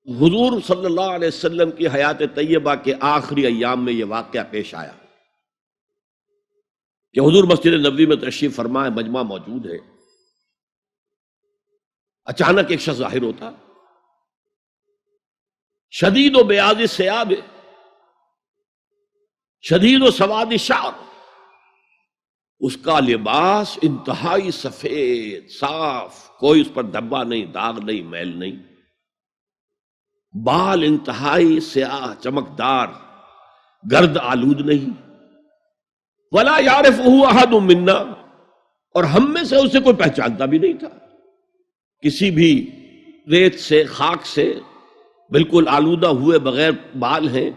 حضور صلی اللہ علیہ وسلم کی حیات طیبہ کے آخری ایام میں یہ واقعہ پیش آیا کہ حضور مسجد نبوی میں تشریف فرمائے، مجمع موجود ہے، اچانک ایک شخص ظاہر ہوتا، شدید و بیاض ثیاب، شدید و سواد شعر، اس کا لباس انتہائی سفید صاف، کوئی اس پر دھبا نہیں، داغ نہیں، میل نہیں، بال انتہائی سیاہ چمکدار، گرد آلود نہیں، ولا یعرفہ احد منا، اور ہم میں سے اسے کوئی پہچانتا بھی نہیں تھا، کسی بھی ریت سے خاک سے بالکل آلودہ ہوئے بغیر بال ہیں،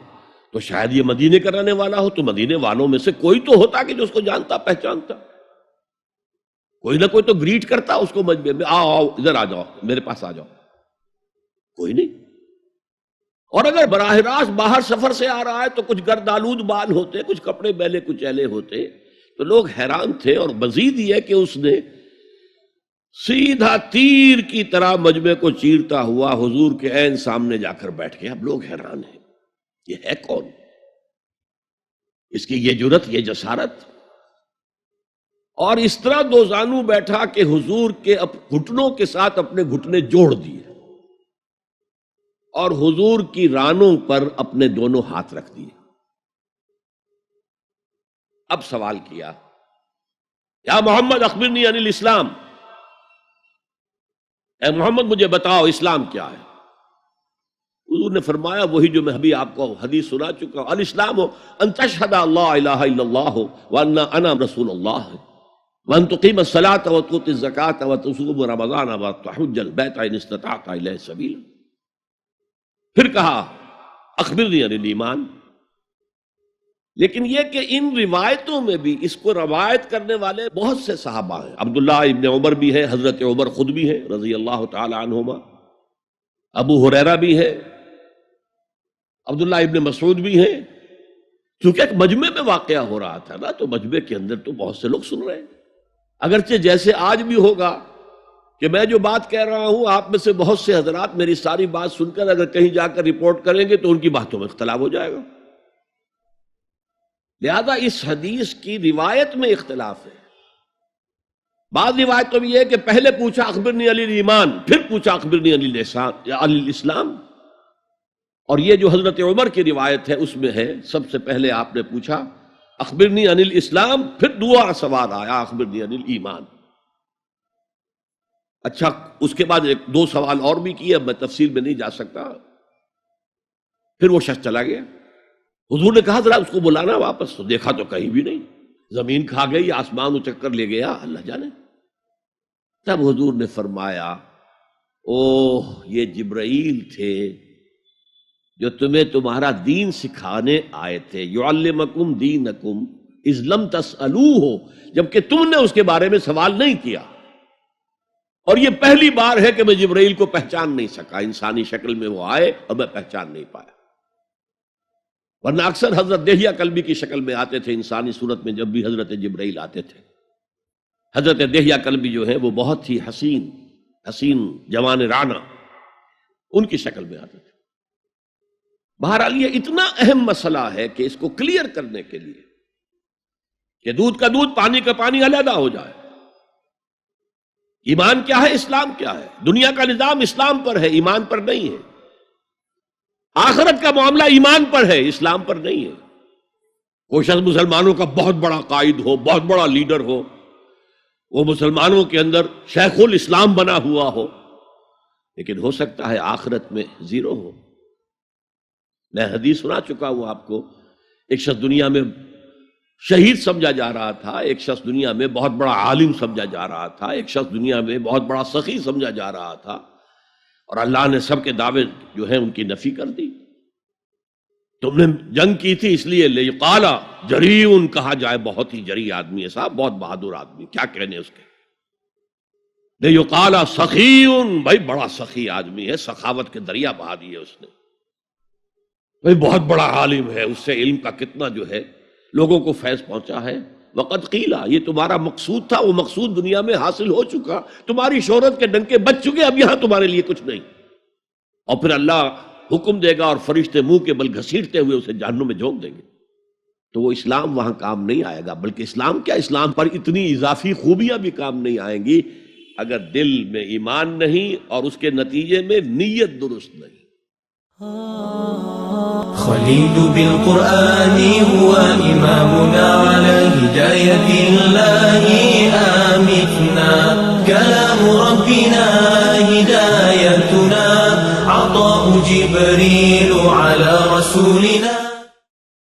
تو شاید یہ مدینے کا رہنے والا ہو، تو مدینے والوں میں سے کوئی تو ہوتا کہ جو اس کو جانتا پہچانتا، کوئی نہ کوئی تو گریٹ کرتا اس کو مجمع میں، آؤ آؤ ادھر آ جاؤ، میرے پاس آ جاؤ، کوئی نہیں۔ اور اگر براہ راست باہر سفر سے آ رہا ہے تو کچھ گرد آلود بال ہوتے، کچھ کپڑے میلے کچیلے ہوتے، تو لوگ حیران تھے۔ اور مزید یہ کہ اس نے سیدھا تیر کی طرح مجمع کو چیرتا ہوا حضور کے عین سامنے جا کر بیٹھ گیا۔ اب لوگ حیران ہیں، یہ ہے کون؟ اس کی یہ جرت، یہ جسارت، اور اس طرح دو زانو بیٹھا کہ حضور کے گھٹنوں کے ساتھ اپنے گھٹنے جوڑ دیے اور حضور کی رانوں پر اپنے دونوں ہاتھ رکھ دیے۔ اب سوال کیا، یا محمد اخبرنی عن الاسلام، اے محمد مجھے بتاؤ اسلام کیا ہے؟ حضور نے فرمایا وہی جو میں ابھی آپ کو حدیث سنا چکا ہوں، الاسلام ان تشہد اللہ الہ الا اللہ وان انا رسول اللہ وان تقیم الصلاۃ وتؤتی الزکاۃ وتصوم رمضان وتحج البیت ان استطعت الیہ سبیلا۔ پھر کہا اخبرنی عن الایمان۔ لیکن یہ کہ ان روایتوں میں بھی اس کو روایت کرنے والے بہت سے صحابہ ہیں، عبداللہ ابن عمر بھی ہے، حضرت عمر خود بھی ہیں رضی اللہ تعالی عنہما، ابو ہریرہ بھی ہے، عبداللہ ابن مسعود بھی ہیں۔ چونکہ ایک مجمع میں واقعہ ہو رہا تھا نا، تو مجمع کے اندر تو بہت سے لوگ سن رہے ہیں، اگرچہ جیسے آج بھی ہوگا کہ میں جو بات کہہ رہا ہوں آپ میں سے بہت سے حضرات میری ساری بات سن کر اگر کہیں جا کر رپورٹ کریں گے تو ان کی باتوں میں اختلاف ہو جائے گا۔ لہذا اس حدیث کی روایت میں اختلاف ہے۔ بعض روایتوں میں یہ ہے کہ پہلے پوچھا اخبرنی عن الایمان، پھر پوچھا اخبرنی عن الاسلام، اور یہ جو حضرت عمر کی روایت ہے اس میں ہے سب سے پہلے آپ نے پوچھا اخبرنی عن الاسلام، پھر دوسرا سوال آیا اخبرنی عن الایمان۔ اچھا، اس کے بعد ایک دو سوال اور بھی کیے، اب میں تفصیل میں نہیں جا سکتا۔ پھر وہ شخص چلا گیا، حضور نے کہا ذرا اس کو بلانا واپس، تو دیکھا تو کہیں بھی نہیں، زمین کھا گئی، آسمان اچک کر لے گیا، اللہ جانے۔ تب حضور نے فرمایا اوہ یہ جبرائیل تھے جو تمہیں تمہارا دین سکھانے آئے تھے، یعلمکم دینکم اذ لم تسألوہ، جبکہ تم نے اس کے بارے میں سوال نہیں کیا۔ اور یہ پہلی بار ہے کہ میں جبرائیل کو پہچان نہیں سکا، انسانی شکل میں وہ آئے اور میں پہچان نہیں پایا، ورنہ اکثر حضرت دہیہ کلبی کی شکل میں آتے تھے انسانی صورت میں، جب بھی حضرت جبرائیل آتے تھے۔ حضرت دہیہ کلبی جو ہے وہ بہت ہی حسین جوان رانا، ان کی شکل میں آتے تھے۔ بہرحال یہ اتنا اہم مسئلہ ہے کہ اس کو کلیئر کرنے کے لیے کہ دودھ کا دودھ پانی کا پانی علیحدہ ہو جائے۔ ایمان کیا ہے، اسلام کیا ہے؟ دنیا کا نظام اسلام پر ہے، ایمان پر نہیں ہے۔ آخرت کا معاملہ ایمان پر ہے، اسلام پر نہیں ہے۔ کوئی شخص مسلمانوں کا بہت بڑا قائد ہو، بہت بڑا لیڈر ہو، وہ مسلمانوں کے اندر شیخ الاسلام بنا ہوا ہو، لیکن ہو سکتا ہے آخرت میں زیرو ہو۔ میں حدیث سنا چکا ہوں آپ کو، ایک شخص دنیا میں شہید سمجھا جا رہا تھا، ایک شخص دنیا میں بہت بڑا عالم سمجھا جا رہا تھا، ایک شخص دنیا میں بہت بڑا سخی سمجھا جا رہا تھا، اور اللہ نے سب کے دعوے جو ہیں ان کی نفی کر دی۔ تم نے جنگ کی تھی اس لیے لیقال جریء کہا جائے، بہت ہی جری آدمی ہے صاحب، بہت بہادر آدمی، کیا کہنے اس کے۔ لیقال سخی، بھائی بڑا سخی آدمی ہے، سخاوت کے دریا بہا دیے اس نے، بھائی بہت بڑا عالم ہے، اس سے علم کا کتنا جو ہے لوگوں کو فیض پہنچا ہے۔ وقد قیل، یہ تمہارا مقصود تھا، وہ مقصود دنیا میں حاصل ہو چکا، تمہاری شہرت کے ڈنکے بج چکے، اب یہاں تمہارے لیے کچھ نہیں۔ اور پھر اللہ حکم دے گا اور فرشتے منہ کے بل گھسیٹتے ہوئے اسے جہنم میں جھونک دیں گے، تو وہ اسلام وہاں کام نہیں آئے گا۔ بلکہ اسلام کیا، اسلام پر اتنی اضافی خوبیاں بھی کام نہیں آئیں گی اگر دل میں ایمان نہیں اور اس کے نتیجے میں نیت درست نہیں۔ خليل بالقرآن هو إمامنا على هداية الله آمتنا، كلام ربنا هدايتنا، عطاء جبريل على رسولنا